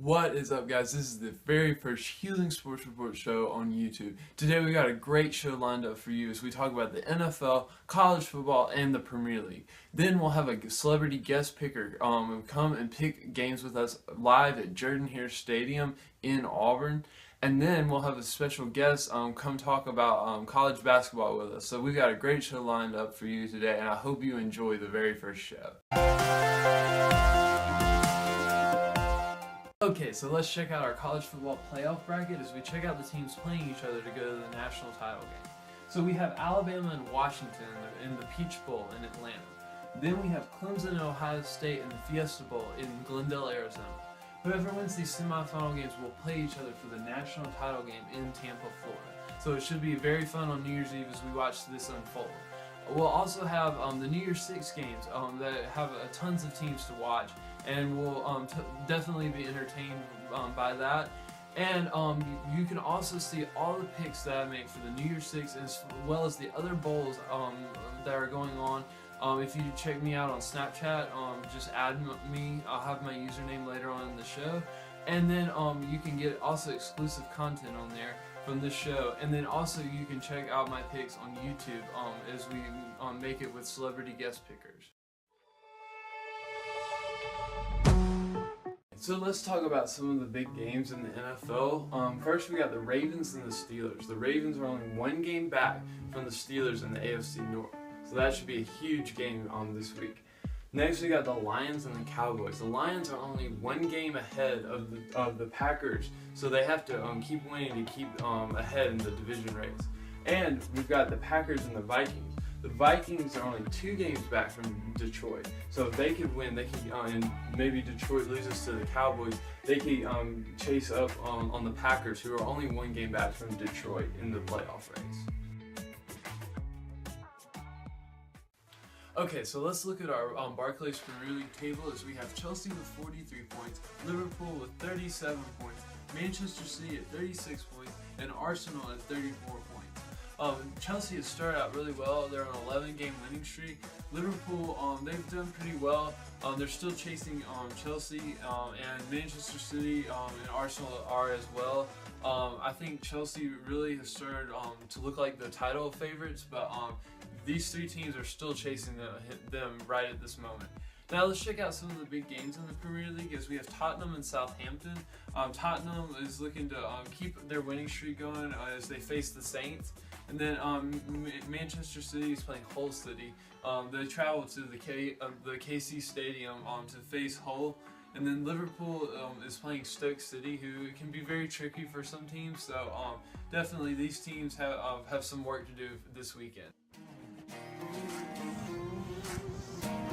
What is up, guys? This is the very first Huling Sports Report show on YouTube. Today we got a great show lined up for you as we talk about the NFL, college football, and the Premier League. Then we'll have a celebrity guest picker come and pick games with us live at Jordan-Hare Stadium in Auburn. And then we'll have a special guest come talk about college basketball with us. So we've got a great show lined up for you today, and I hope you enjoy the very first show. Okay, so let's check out our college football playoff bracket as we check out the teams playing each other to go to the national title game. So we have Alabama and Washington in the Peach Bowl in Atlanta. Then we have Clemson and Ohio State in the Fiesta Bowl in Glendale, Arizona. Whoever wins these semifinal games will play each other for the national title game in Tampa, Florida. So it should be very fun on New Year's Eve as we watch this unfold. We'll also have the New Year's Six games that have tons of teams to watch, and we'll definitely be entertained by that. And you can also see all the picks that I make for the New Year's Six as well as the other bowls that are going on. If you check me out on Snapchat, just add me. I'll have my username later on in the show. And then you can get also exclusive content on there from this show. And then also you can check out my picks on YouTube as we make it with celebrity guest pickers. So let's talk about some of the big games in the NFL. First, we got the Ravens and the Steelers. The Ravens are only one game back from the Steelers in the AFC North, so that should be a huge game this week. Next, we got the Lions and the Cowboys. The Lions are only one game ahead of the Packers, so they have to keep winning to keep ahead in the division race. And we've got the Packers and the Vikings. The Vikings are only 2 games back from Detroit, so if they could win, they could, and maybe Detroit loses to the Cowboys, they could chase up on the Packers, who are only 1 game back from Detroit in the playoff race. Okay, so let's look at our Barclays Premier League table as we have Chelsea with 43 points, Liverpool with 37 points, Manchester City at 36 points, and Arsenal at 34 points. Chelsea has started out really well. They're on an 11-game winning streak. Liverpool, they've done pretty well. They're still chasing Chelsea, and Manchester City and Arsenal are as well. I think Chelsea really has started to look like the title favorites, but these 3 teams are still chasing them right at this moment. Now let's check out some of the big games in the Premier League as we have Tottenham and Southampton. Tottenham is looking to keep their winning streak going as they face the Saints. And then Manchester City is playing Hull City. They travel to the KC Stadium to face Hull. And then Liverpool is playing Stoke City, who can be very tricky for some teams. So definitely these teams have some work to do this weekend.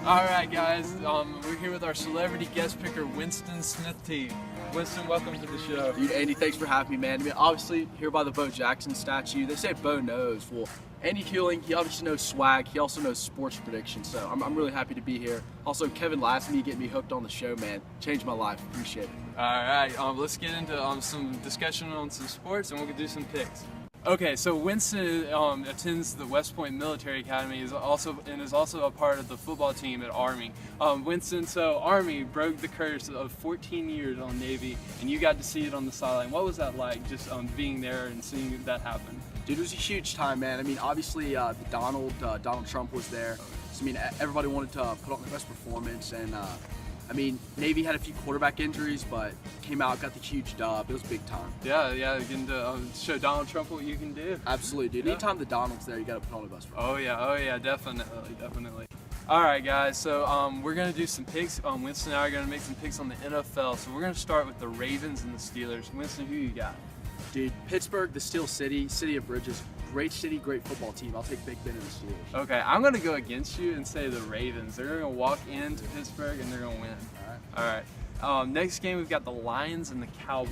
Alright guys, we're here with our celebrity guest picker, Winston Smith T. Winston, welcome to the show. Dude, Andy, thanks for having me, man. I mean, obviously, here by the Bo Jackson statue, they say Bo knows. Well, Andy Huling, he obviously knows swag. He also knows sports predictions, so I'm really happy to be here. Also, Kevin Lasmy getting me hooked on the show, man. Changed my life. Appreciate it. Alright, let's get into some discussion on some sports, and we'll do some picks. Okay, so Winston attends the West Point Military Academy, is also a part of the football team at Army. Winston, so Army broke the curse of 14 years on Navy, and you got to see it on the sideline. What was that like, just being there and seeing that happen? Dude, it was a huge time, man. I mean, obviously, Donald Trump was there. So, I mean, everybody wanted to put on the best performance, and I mean, Navy had a few quarterback injuries, but came out, got the huge dub. It was big time. Yeah, getting to show Donald Trump what you can do. Absolutely, dude. Yeah. Anytime the Donald's there, you got to put on the best performance. Oh yeah, definitely. All right, guys. So we're gonna do some picks. Winston and I are gonna make some picks on the NFL. So we're gonna start with the Ravens and the Steelers. Winston, who you got? Dude, Pittsburgh, the Steel City, City of Bridges. Great city, great football team. I'll take Big Ben and the Steelers. Okay, I'm going to go against you and say the Ravens. They're going to walk into Pittsburgh and they're going to win. All right. Next game, we've got the Lions and the Cowboys.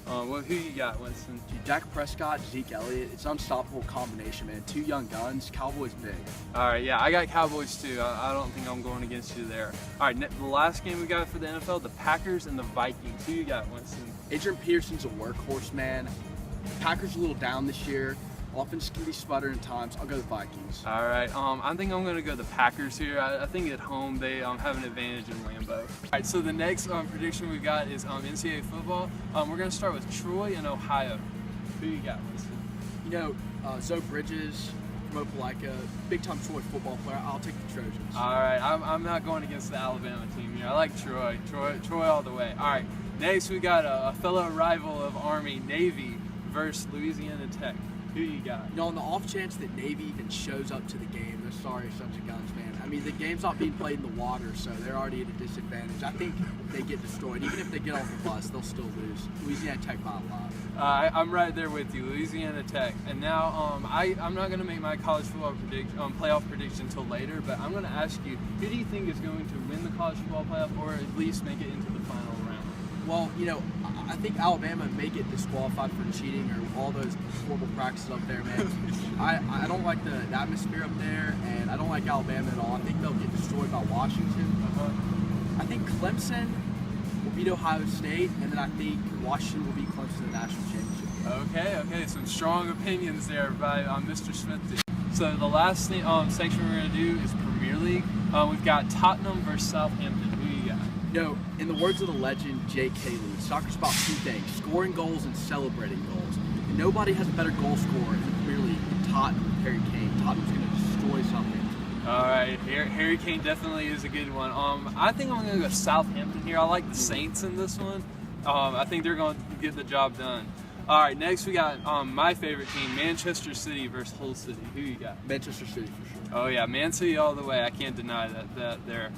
Who you got, Winston? Dude, Dak Prescott, Zeke Elliott, it's an unstoppable combination, man. Two young guns, Cowboys big. All right, yeah, I got Cowboys too. I don't think I'm going against you there. All right, the last game we got for the NFL, the Packers and the Vikings. Who you got, Winston? Adrian Peterson's a workhorse, man. Packers a little down this year. Offense can be sputtering at times. I'll go the Vikings. All right, I think I'm going to go the Packers here. I think at home they have an advantage in Lambeau. All right, so the next prediction we got is NCAA football. We're going to start with Troy and Ohio. Who you got, Winston? You know, Zoe Bridges from Opelika, big-time Troy football player. I'll take the Trojans. All right, I'm not going against the Alabama team here. I like Troy all the way. All right, next we got a fellow rival of Army, Navy versus Louisiana Tech. Who you got? You know, on the off chance that Navy even shows up to the game, they're sorry sons of guns, man. I mean, the game's not being played in the water, so they're already at a disadvantage. I think they get destroyed. Even if they get off the bus, they'll still lose. Louisiana Tech by a lot. I'm right there with you, Louisiana Tech. And now I'm not going to make my college football playoff prediction until later, but I'm going to ask you, who do you think is going to win the college football playoff or at least make it into the final round? Well, you know, I think Alabama may get disqualified for cheating or all those horrible practices up there, man. I don't like the atmosphere up there, and I don't like Alabama at all. I think they'll get destroyed by Washington. I think Clemson will beat Ohio State, and then I think Washington will beat Clemson in the national championship. Okay, some strong opinions there by Mr. Smith. So the last section we're going to do is Premier League. We've got Tottenham versus Southampton. Who you got? You know, in the words of the legend Jake Haley, soccer's about two things: scoring goals and celebrating goals. And nobody has a better goal scorer in the Premier League than Tottenham, Harry Kane. Tottenham's going to destroy Southampton. All right, Harry Kane definitely is a good one. I think I'm going to go Southampton here. I like the Saints in this one. I think they're going to get the job done. All right, next we got my favorite team, Manchester City versus Hull City. Who you got? Manchester City for sure. Oh yeah, Man City all the way. I can't deny that there.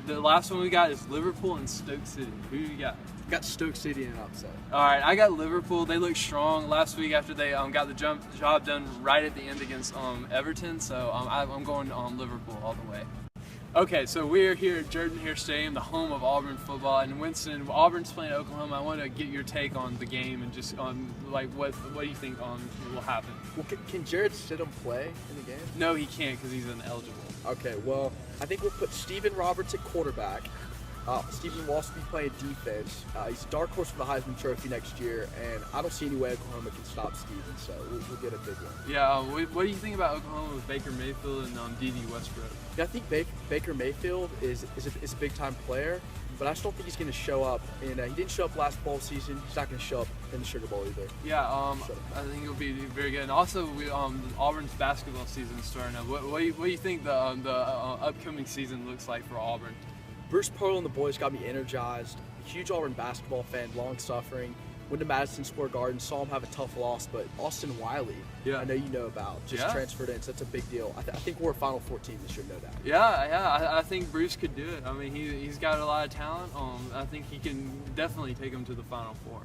The last one we got is Liverpool and Stoke City. Who you got? Got Stoke City in an upset. All right, I got Liverpool. They look strong last week after they got the job done right at the end against Everton. So I'm going on Liverpool all the way. Okay, so we're here at Jordan-Hare Stadium, the home of Auburn football. And Winston, Auburn's playing Oklahoma. I want to get your take on the game and just on like what do you think will happen? Well, can Jared Stidham play in the game? No, he can't because he's ineligible. Okay, well, I think we'll put Steven Roberts at quarterback. Stephen Walsh will be playing defense. He's a dark horse for the Heisman Trophy next year, and I don't see any way Oklahoma can stop Steven, so we'll get a big one. Yeah, what do you think about Oklahoma with Baker Mayfield and D.D. Westbrook? Yeah, I think Baker Mayfield is a big-time player, but I just don't think he's going to show up. And he didn't show up last bowl season. He's not going to show up in the Sugar Bowl either. Yeah, I think it'll be very good. And also, Auburn's basketball season is starting up. What do you think the upcoming season looks like for Auburn? Bruce Pearl and the boys got me energized. Huge Auburn basketball fan, long-suffering. Went to Madison Square Garden, saw him have a tough loss, but Austin Wiley, I know you know about, just transferred in, so that's a big deal. I think we're a Final Four team this year, no doubt. Yeah, I think Bruce could do it. I mean, he's got a lot of talent. I think he can definitely take them to the Final Four.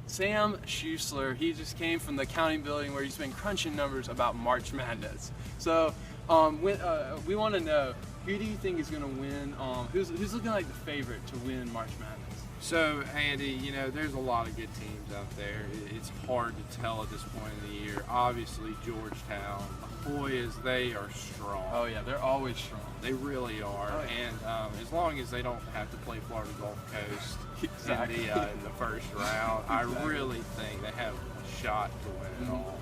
Sam Schuessler, he just came from the accounting building where he's been crunching numbers about March Madness. So we want to know, who do you think is going to win? Who's looking like the favorite to win March Madness? So, Andy, you know, there's a lot of good teams out there. It's hard to tell at this point in the year. Obviously, Georgetown, boy, they are strong. Oh, yeah, they're always strong. They really are. Oh, yeah. And as long as they don't have to play Florida Gulf Coast exactly. in the first round, I really think they have a shot to win it all.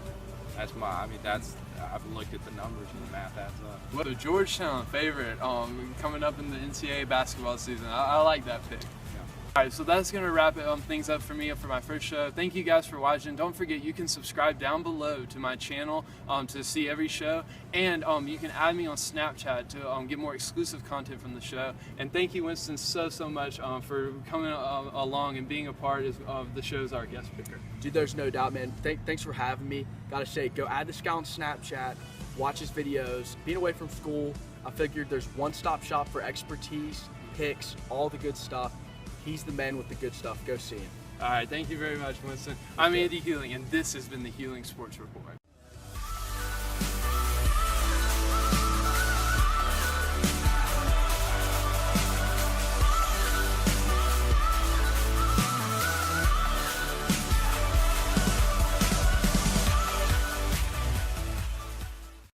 I've looked at the numbers and the math adds up. Well, the Georgetown favorite coming up in the NCAA basketball season. I like that pick. All right, so that's going to wrap things up for me for my first show. Thank you guys for watching. Don't forget, you can subscribe down below to my channel to see every show. And you can add me on Snapchat to get more exclusive content from the show. And thank you, Winston, so much for coming along and being a part of the show as our guest picker. Dude, there's no doubt, man. Thanks for having me. Gotta say, go add this guy on Snapchat, watch his videos. Being away from school, I figured there's one-stop shop for expertise, picks, all the good stuff. He's the man with the good stuff. Go see him. All right, thank you very much, Winston. I'm Andy Huling, and this has been the Huling Sports Report.